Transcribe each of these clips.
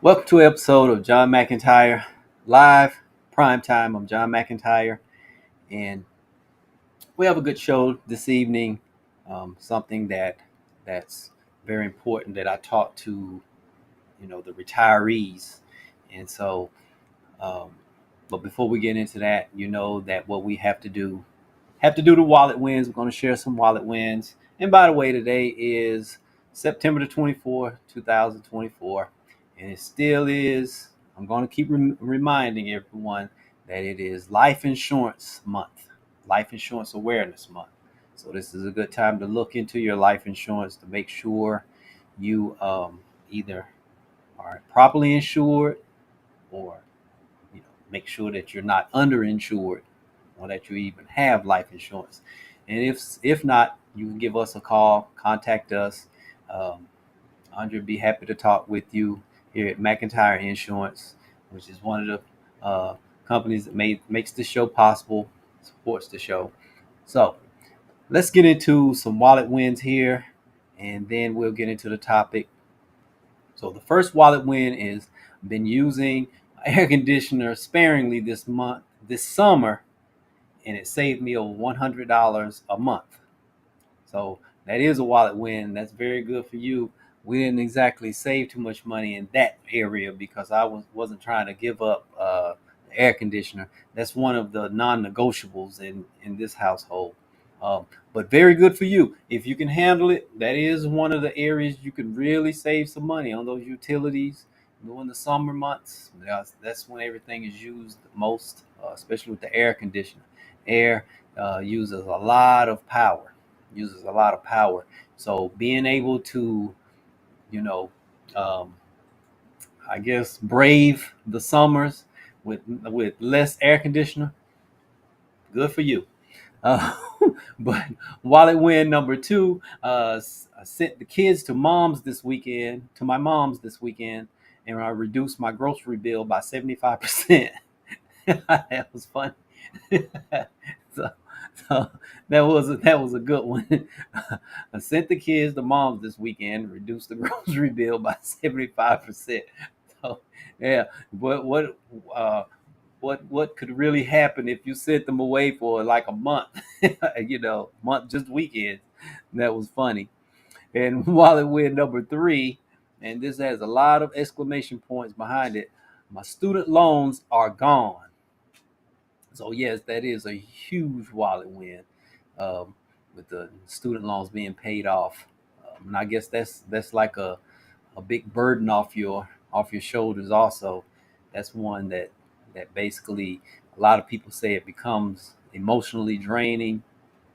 Welcome to an episode of John McEntyre Live Prime Time. I'm John McEntyre, and we have a good show this evening. Something that's very important that I talk to, the retirees, and so. Um, but before we get into that, you know that what we have to do the wallet wins. We're going to share some wallet wins. And by the way, today is September the 24th, 2024. And it still is, I'm going to keep reminding everyone that it is Life Insurance Month, Life Insurance Awareness Month. So this is a good time to look into your life insurance to make sure you either are properly insured or make sure that you're not underinsured or that you even have life insurance. And if not, you can give us a call, contact us. Andre would be happy to talk with you here at McIntyre Insurance, which is one of the companies that makes the show possible, supports the show. So let's get into some wallet wins here, and then we'll get into the topic. So the first wallet win is been using air conditioner sparingly this summer, and it saved me over $100 a month. So that is a wallet win. That's very good for you. We didn't exactly save too much money in that area because I wasn't trying to give up the air conditioner. That's one of the non-negotiables in this household. But very good for you. If you can handle it, that is one of the areas you can really save some money on those utilities during the summer months. That's when everything is used the most, especially with the air conditioner. Air uses a lot of power. Uses a lot of power. So being able to, you know, um, I guess brave the summers with less air conditioner, good for you. Uh, but wallet win number two, I sent the kids to my mom's this weekend, and I reduced my grocery bill by 75%. That was funny. so, so that was a good one. I sent the kids to mom's this weekend, reduced the grocery bill by 75%. So yeah, uh, what could really happen if you sent them away for like a month? Month just weekends. That was funny. And wallet win number three, and this has a lot of exclamation points behind it. My student loans are gone. So yes, that is a huge wallet win, um, with the student loans being paid off. And I guess that's like a big burden off your shoulders. Also, that's one that basically a lot of people say it becomes emotionally draining.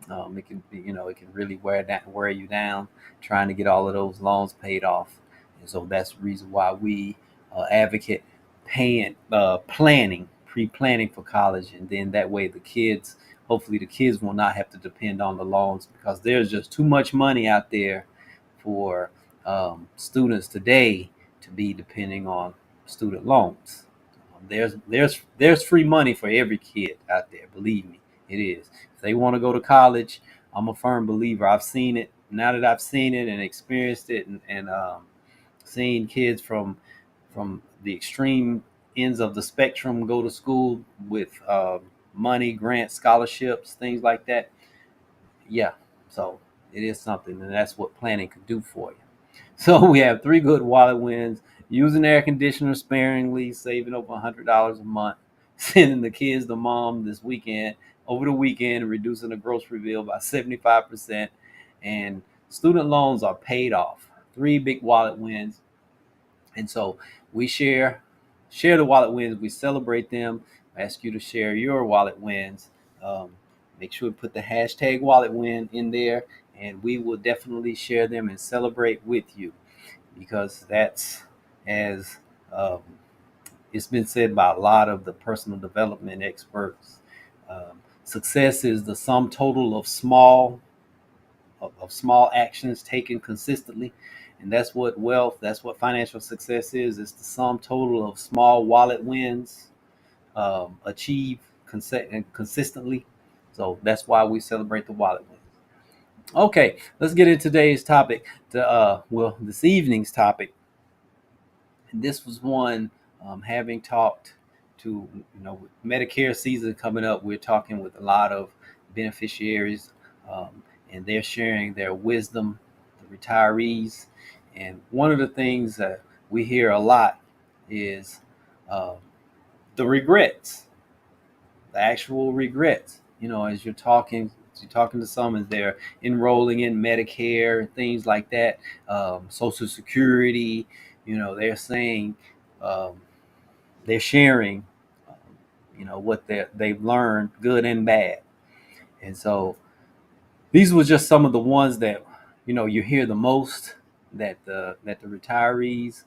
It can be, it can really wear you down trying to get all of those loans paid off. And so that's the reason why we advocate pre-planning for college, and then that way hopefully the kids will not have to depend on the loans because there's just too much money out there for students today to be depending on student loans. There's free money for every kid out there. Believe me, it is. If they want to go to college, I'm a firm believer. I've seen it. Now that I've seen it and experienced it, and seen kids from the extreme ends of the spectrum go to school with money, grants, scholarships, things like that. Yeah, so it is something, and that's what planning could do for you. So we have three good wallet wins: using air conditioner sparingly, saving over $100 a month, sending the kids to mom over the weekend, and reducing the grocery bill by 75%, and student loans are paid off. Three big wallet wins, and so we share the wallet wins. We celebrate them. I ask you to share your wallet wins. Um, Make sure to put the hashtag wallet win in there, and we will definitely share them and celebrate with you because that's as um, it's been said by a lot of the personal development experts. Success is the sum total of small actions taken consistently, and that's what financial success is. It's the sum total of small wallet wins achieved consistently. So that's why we celebrate the wallet wins. Okay, let's get into today's topic. This evening's topic. And this was one, having talked to, with Medicare season coming up, we're talking with a lot of beneficiaries, and they're sharing their wisdom, the retirees. And one of the things that we hear a lot is um, the regrets, the actual regrets. As you're talking to some as they're enrolling in Medicare, things like that, Social Security. They're saying, um, they're sharing, what they've learned, good and bad. And so these were just some of the ones that you hear the most, that the retirees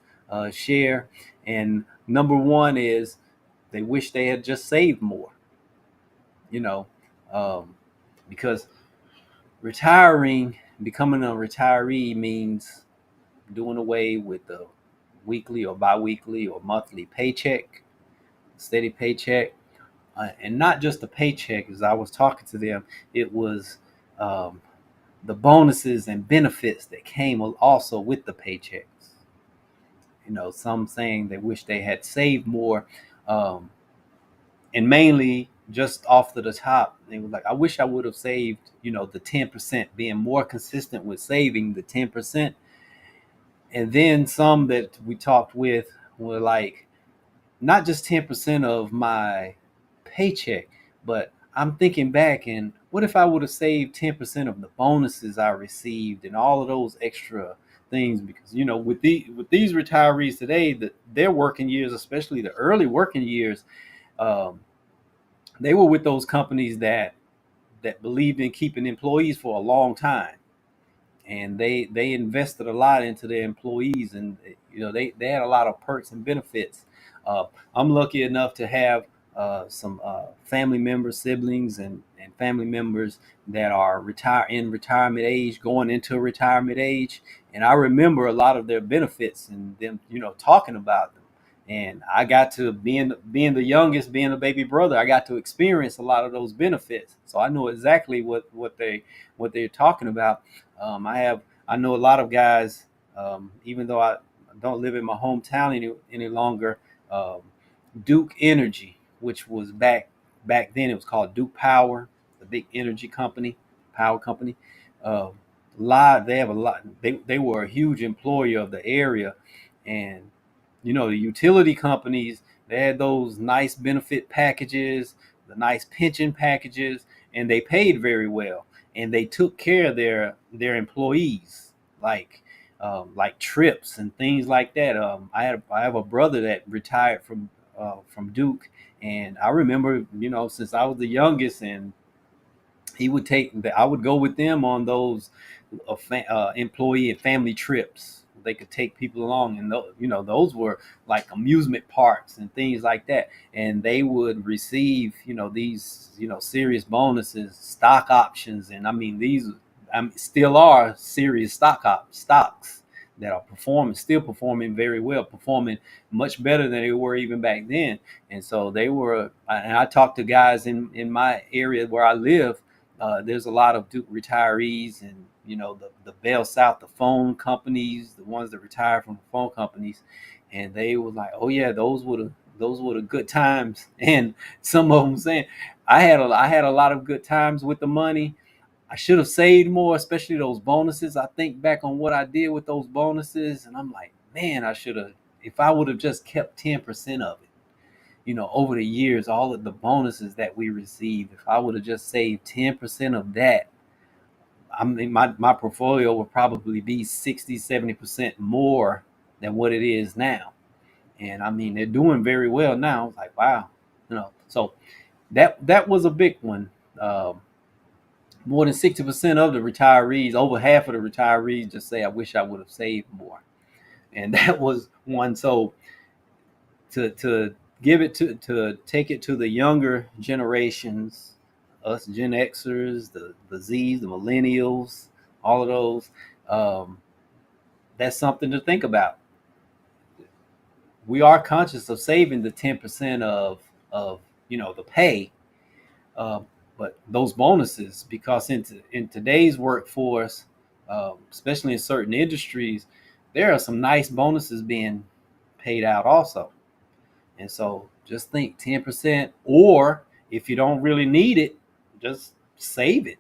share. And number one is they wish they had just saved more. You know, um, because retiring, becoming a retiree means doing away with the weekly or biweekly or monthly paycheck, steady paycheck, and not just the paycheck. As I was talking to them, it was, um, the bonuses and benefits that came also with the paychecks. Some saying they wish they had saved more, um, and mainly just off to the top, they were like, I wish I would have saved, the 10%, being more consistent with saving the 10%. And then some that we talked with were like, not just 10% of my paycheck, but I'm thinking back, and what if I would have saved 10% of the bonuses I received and all of those extra things? Because with these retirees today, that their working years, especially the early working years, um, they were with those companies that believed in keeping employees for a long time, and they invested a lot into their employees, and they had a lot of perks and benefits. uh, I'm lucky enough to have some family members, siblings, and family members that are in retirement age, going into retirement age, and I remember a lot of their benefits and them talking about them. And I got to, being the youngest, being a baby brother, I got to experience a lot of those benefits, so I know exactly what they're talking about. I know a lot of guys, even though I don't live in my hometown any longer. Um, Duke Energy, which was back then, it was called Duke Power, the big energy company, power company. Uh, they have a lot. They were a huge employer of the area, and the utility companies, they had those nice benefit packages, the nice pension packages, and they paid very well, and they took care of their employees, like trips and things like that. I have a brother that retired from Duke, and I remember, since I was the youngest, and I would go with them on those employee and family trips. They could take people along, and those were like amusement parks and things like that. And they would receive, these, serious bonuses, stock options, and I mean these, still are serious stocks that are still performing very well, performing much better than they were even back then. And so they were, and I talked to guys in my area where I live. There's a lot of Duke retirees, and the Bell South, the phone companies, the ones that retired from the phone companies, and they were like, "Oh yeah, those were the good times." And some of them saying, "I had a lot of good times with the money. I should have saved more, especially those bonuses. I think back on what I did with those bonuses, and I'm like, man, I should have. If I would have just kept 10% of it." Over the years, all of the bonuses that we received, if I would have just saved 10% of that, I mean, my portfolio would probably be 60, 70% more than what it is now. And I mean, they're doing very well now. It's like, wow, so that was a big one. More than 60% of the retirees, over half of the retirees, just say, I wish I would have saved more. And that was one. So to give it to take it to the younger generations, us Gen Xers, the Z's, the millennials, all of those, um, that's something to think about. We are conscious of saving the 10% of the pay, uh, but those bonuses, because in today's workforce, especially in certain industries, there are some nice bonuses being paid out also. And so just think 10%, or if you don't really need it, just save it.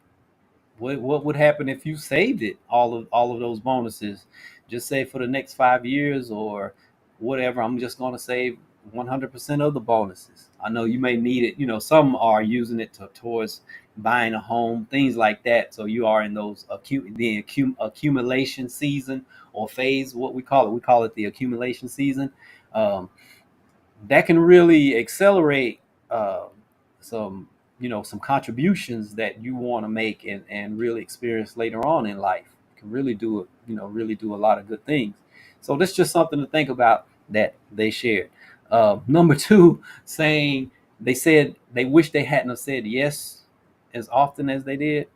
What would happen if you saved it, all of those bonuses? Just say for the next 5 years or whatever, I'm just going to save 100% of the bonuses. I know you may need it. Some are using it towards buying a home, things like that. So you are in those accumulation season or phase, what we call it. We call it the accumulation season. Um, that can really accelerate uh, some some contributions that you want to make and really experience later on in life. It can really do it, really do a lot of good things. So that's just something to think about that they shared. Number two, saying they said they wish they hadn't have said yes as often as they did.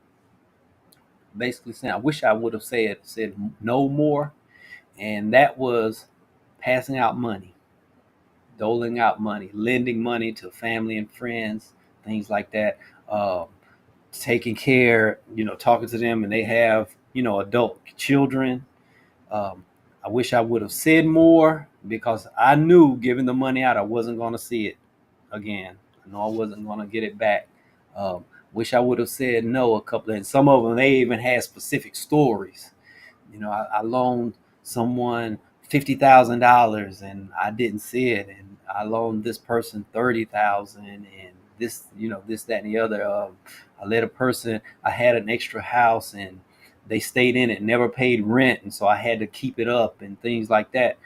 Basically saying, I wish I would have said no more. And that was passing out money, doling out money, lending money to family and friends, things like that. Um, Taking care, talking to them, and they have, adult children. Um, I wish I would have said more because I knew giving the money out, I wasn't going to see it again. I know I wasn't going to get it back. Um, wish I would have said no a couple, and some of them they even had specific stories. I loaned someone $50,000 and I didn't see it, and I loaned this person 30,000 and this, this, that, and the other. I let a person. I had an extra house and they stayed in it, never paid rent, and so I had to keep it up and things like that.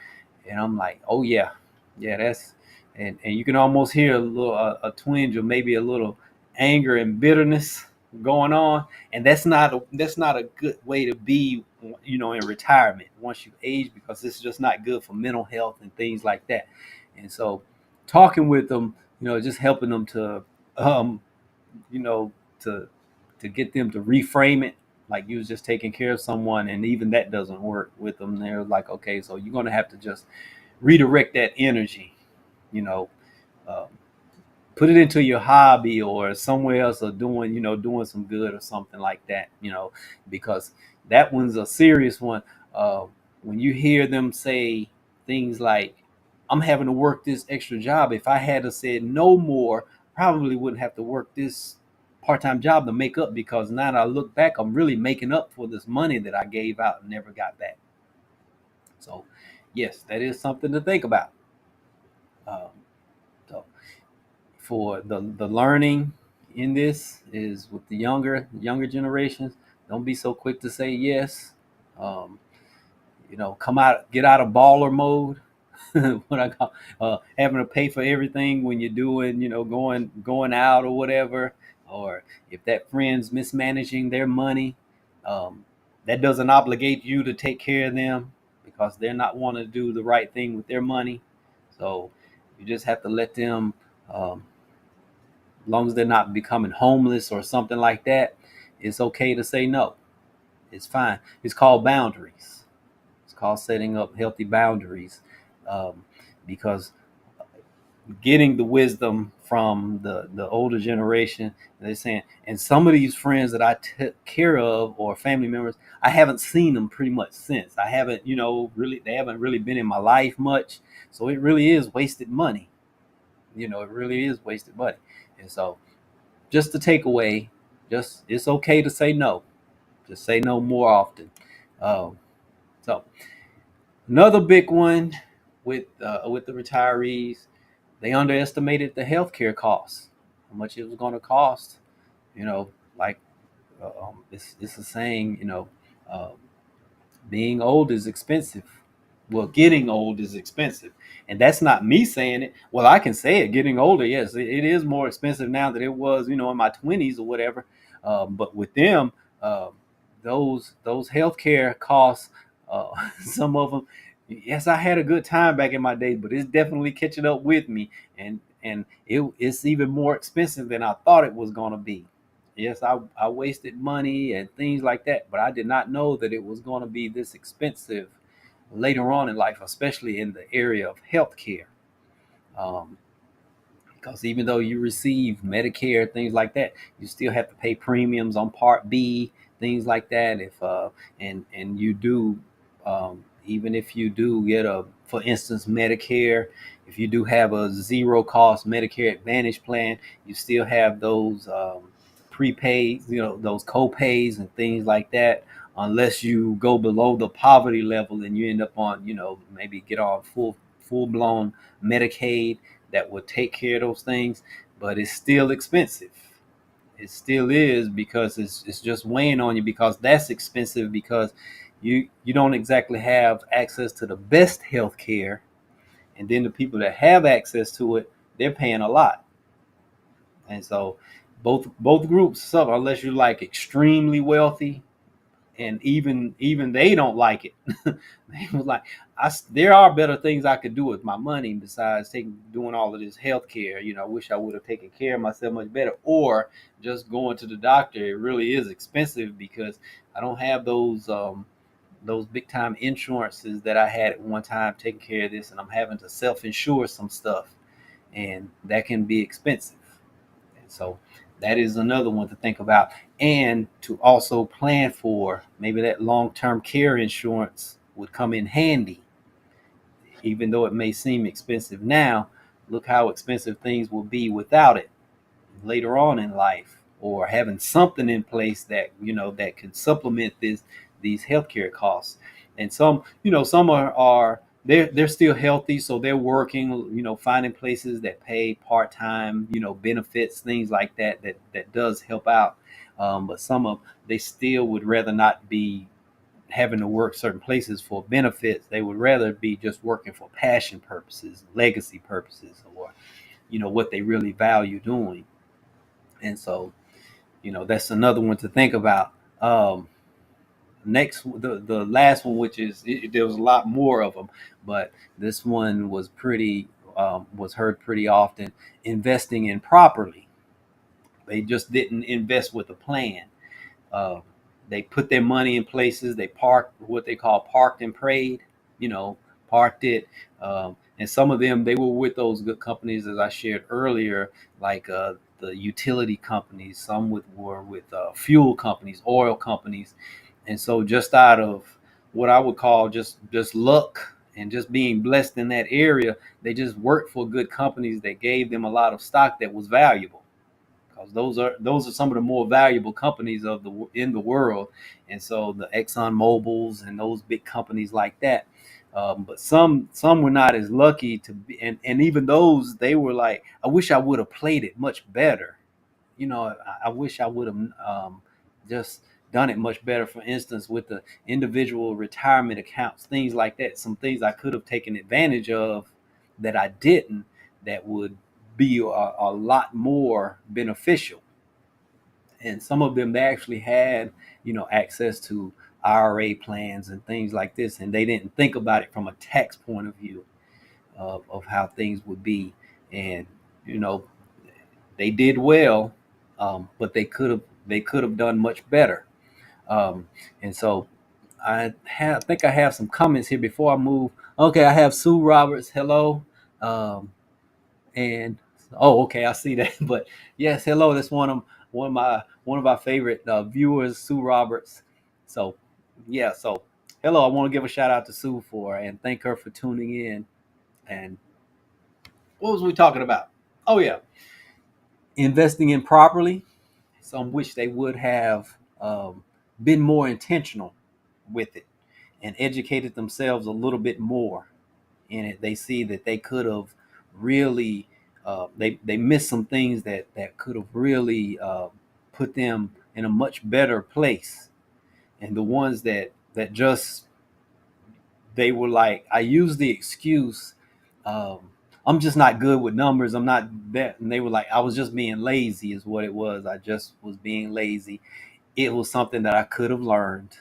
And I'm like, oh yeah, yeah, that's, and you can almost hear a little a twinge or maybe a little anger and bitterness going on, and that's not a good way to be, in retirement once you age, because it's just not good for mental health and things like that. And so talking with them, just helping them to um you know to get them to reframe it, like you was just taking care of someone, and even that doesn't work with them. They're like, okay, so you're going to have to just redirect that energy, you know um, put it into your hobby or somewhere else, or doing some good or something like that, because that one's a serious one. When you hear them say things like, I'm having to work this extra job, if I had to said no more, probably wouldn't have to work this part-time job to make up, because now that I look back, I'm really making up for this money that I gave out and never got back. So yes, that is something to think about. um, so for the learning in this is with the younger generations. Don't be so quick to say yes. Um, come out, get out of baller mode. What I call having to pay for everything when you're doing, going out or whatever, or if that friend's mismanaging their money, um, that doesn't obligate you to take care of them, because they're not wanting to do the right thing with their money. So you just have to let them. As long as they're not becoming homeless or something like that, it's okay to say no. It's fine. It's called boundaries. It's called setting up healthy boundaries, um, because getting the wisdom from the older generation, they're saying, and some of these friends that I took care of or family members, I haven't seen them pretty much since. I haven't, really, they haven't really been in my life much. So it really is wasted money. It really is wasted money. And so just the takeaway, just it's okay to say no. Just say no more often. Um, so another big one with the retirees, they underestimated the healthcare costs, how much it was going to cost. You know, like it's a saying. Uh, being old is expensive. Well, getting old is expensive, and that's not me saying it. Well, I can say it. Getting older, yes, it is more expensive now than it was, in my 20s or whatever. But with them, uh, those healthcare costs, some of them, yes, I had a good time back in my day, but it's definitely catching up with me, and it's even more expensive than I thought it was going to be. Yes, I wasted money and things like that, but I did not know that it was going to be this expensive later on in life, especially in the area of healthcare. Um, because even though you receive Medicare, things like that, you still have to pay premiums on Part B, things like that. If and you do, even if you do get for instance, Medicare, if you do have a zero cost Medicare Advantage plan, you still have those prepaid, those co-pays and things like that. Unless you go below the poverty level and you end up on, maybe get on full blown Medicaid that would take care of those things, but it's still expensive. It still is, because it's just weighing on you, because that's expensive, because you don't exactly have access to the best health care, and then the people that have access to it, they're paying a lot. And so both groups suffer, unless you're like extremely wealthy, and even they don't like it. They was like, there are better things I could do with my money besides doing all of this health care. I wish I would have taken care of myself much better, or just going to the doctor. It really is expensive, because I don't have those big time insurances that I had at one time taking care of this, and I'm having to self-insure some stuff, and that can be expensive. And so that is another one to think about, and to also plan for. Maybe that long-term care insurance would come in handy. Even though it may seem expensive now, look how expensive things will be without it later on in life, or having something in place that that could supplement these healthcare costs. And some are they're still healthy, so they're working, finding places that pay part-time, benefits, things like that does help out. But some of they still would rather not be having to work certain places for benefits. They would rather be just working for passion purposes, legacy purposes, or what they really value doing. And so, that's another one to think about. Next, the last one, which is there was a lot more of them, but this one was heard pretty often. Investing in properly. They just didn't invest with a plan. Uh, they put their money in places. They parked, what they call parked and prayed. You know, parked it. And some of them, they were with those good companies, as I shared earlier, like the utility companies. Some were with fuel companies, oil companies, and so just out of what I would call just luck and just being blessed in that area, they just worked for good companies that gave them a lot of stock that was valuable, because those are some of the more valuable companies in the world. And so the Exxon Mobil's and those big companies like that. But some were not as lucky to be, and even those, they were like, I wish I would have played it much better. I wish I would have just done it much better. For instance, with the individual retirement accounts, things like that, some things I could have taken advantage of that I didn't, that would be a lot more beneficial. And some of them, they actually had access to IRA plans and things like this, and they didn't think about it from a tax point of view of how things would be. And you know they did well, but they could have done much better. And so think I have some comments here before I move. Okay, I have Sue Roberts. Hello. And oh, okay, I see that. But yes, hello. That's one of my favorite viewers, Sue Roberts. So yeah, so hello. I want to give a shout out to Sue and thank her for tuning in. And what was we talking about? Oh yeah, investing in properly. Some wish they would have been more intentional with it and educated themselves a little bit more in it. They see that they could have really they missed some things that could have really put them in a much better place. And the ones that just, they were like, I use the excuse, um, I'm just not good with numbers, I'm not that. And they were like, I was just being lazy is what it was. I just was being lazy. It was something that I could have learned.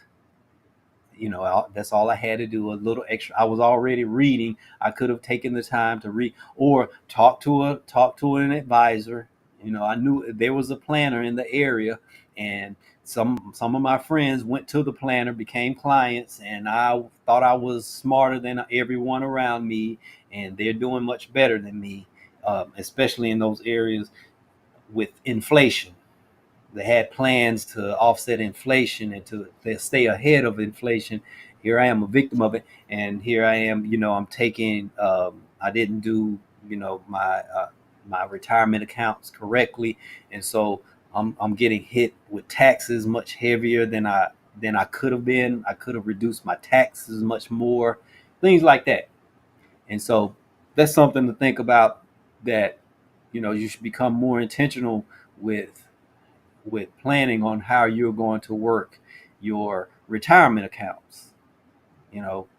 That's all I had to do, a little extra. I was already reading. I could have taken the time to read, or talk to an advisor. I knew there was a planner in the area, and some of my friends went to the planner, became clients, and I thought I was smarter than everyone around me, and they're doing much better than me, especially in those areas with inflation. They had plans to offset inflation and to stay ahead of inflation. here I am, a victim of it, and here I am. I'm taking. I didn't do my retirement accounts correctly, and so I'm getting hit with taxes much heavier than I could have been. I could have reduced my taxes much more, things like that. And so that's something to think about, that you should become more intentional with planning on how you're going to work your retirement accounts.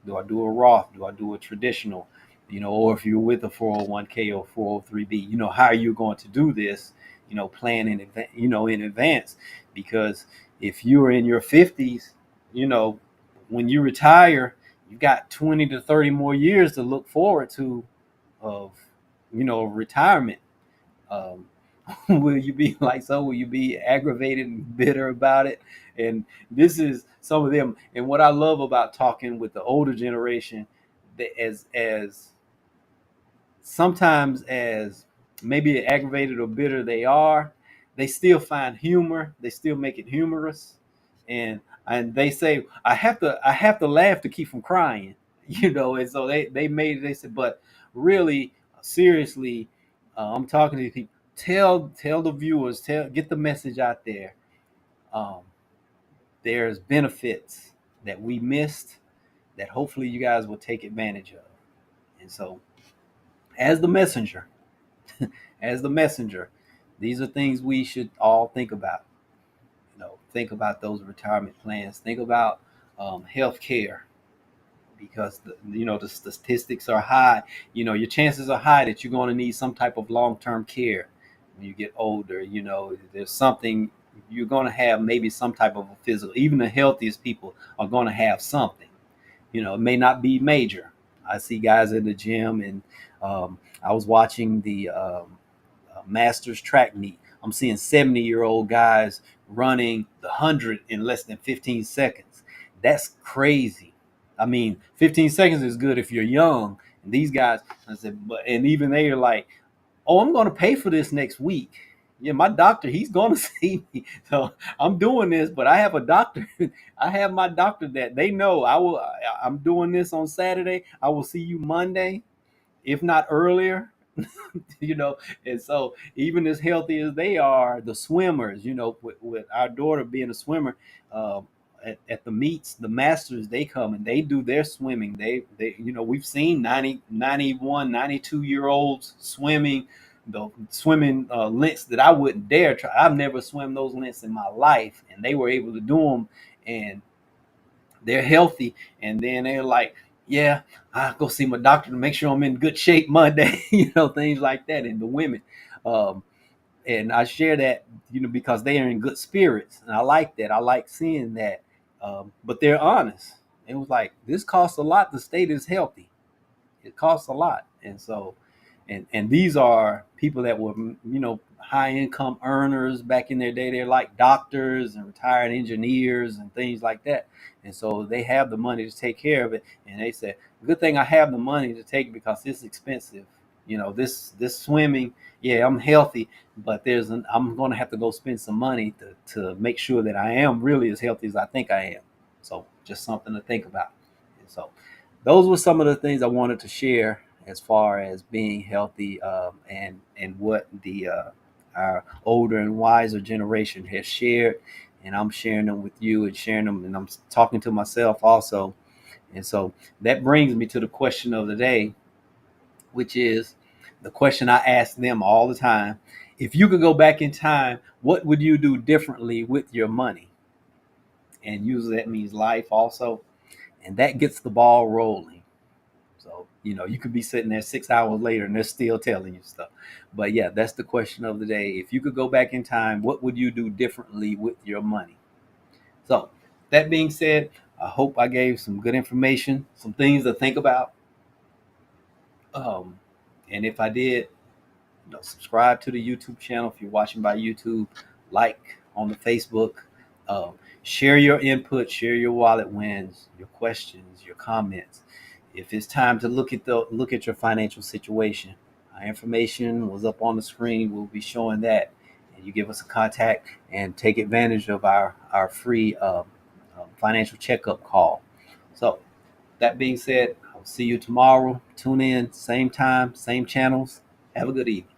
Do I do a Roth? Do I do a traditional? Or if you're with a 401k or 403b, how are you going to do this? Plan in advance, because if you're in your 50s, you know, when you retire, you've got 20 to 30 more years to look forward to of, retirement. Um, will you be like so? Will you be aggravated and bitter about it? And this is some of them. And what I love about talking with the older generation, that as sometimes as maybe aggravated or bitter they are, they still find humor. They still make it humorous, and they say, I have to laugh to keep from crying, And so they said, but really, seriously, I'm talking to these people. Tell the viewers, get the message out there. Um, there's benefits that we missed that hopefully you guys will take advantage of. And so, as the messenger, as the messenger, these are things we should all think about. Think about those retirement plans. Think about health care, because the statistics are high. Your chances are high that you're going to need some type of long-term care when you get older. There's something you're going to have, maybe some type of a physical. Even the healthiest people are going to have something. It may not be major. I see guys in the gym, and I was watching the Masters track meet. I'm seeing 70-year-old guys running the 100 in less than 15 seconds. That's crazy. I mean, 15 seconds is good if you're young. And these guys, I said, and even they are like, oh, I'm going to pay for this next week. Yeah, my doctor, he's going to see me. So I'm doing this, but I have a doctor. I have my doctor that they know I'm doing this on Saturday. I will see you Monday, if not earlier. you know and so even as healthy as they are, the swimmers, with our daughter being a swimmer, uh, at the meets, the masters, they come and they do their swimming. They we've seen 90, 91, 92 year olds swimming the swimming lengths that I wouldn't dare try. I've never swam those lengths in my life, and they were able to do them, and they're healthy. And then they're like, yeah, I'll go see my doctor to make sure I'm in good shape Monday. Things like that. And the women, um, and I share that, because they are in good spirits, and I like that. I like seeing that. But they're honest. It was like, this costs a lot to stay this healthy. It costs a lot. And so, and these are people that were, high income earners back in their day. They're like doctors and retired engineers and things like that. And so they have the money to take care of it. And they said, good thing I have the money to take it, because it's expensive. This swimming, yeah, I'm healthy, but I'm going to have to go spend some money to make sure that I am really as healthy as I think I am. So just something to think about. And so those were some of the things I wanted to share as far as being healthy, and what the our older and wiser generation has shared, and I'm sharing them with you, and sharing them, and I'm talking to myself also. And so that brings me to the question of the day, which is the question I ask them all the time: if you could go back in time, what would you do differently with your money? And usually that means life also, and that gets the ball rolling. So, you could be sitting there 6 hours later and they're still telling you stuff. But yeah, that's the question of the day. If you could go back in time, what would you do differently with your money? So, that being said, I hope I gave some good information, some things to think about. Um, and if I did, subscribe to the YouTube channel if you're watching by YouTube, like on the Facebook, um, share your input, share your wallet wins, your questions, your comments. If it's time to look at your financial situation, our information was up on the screen. We'll be showing that, and you give us a contact and take advantage of our free financial checkup call. So that being said, I'll see you tomorrow. Tune in, same time, same channels. Have a good evening.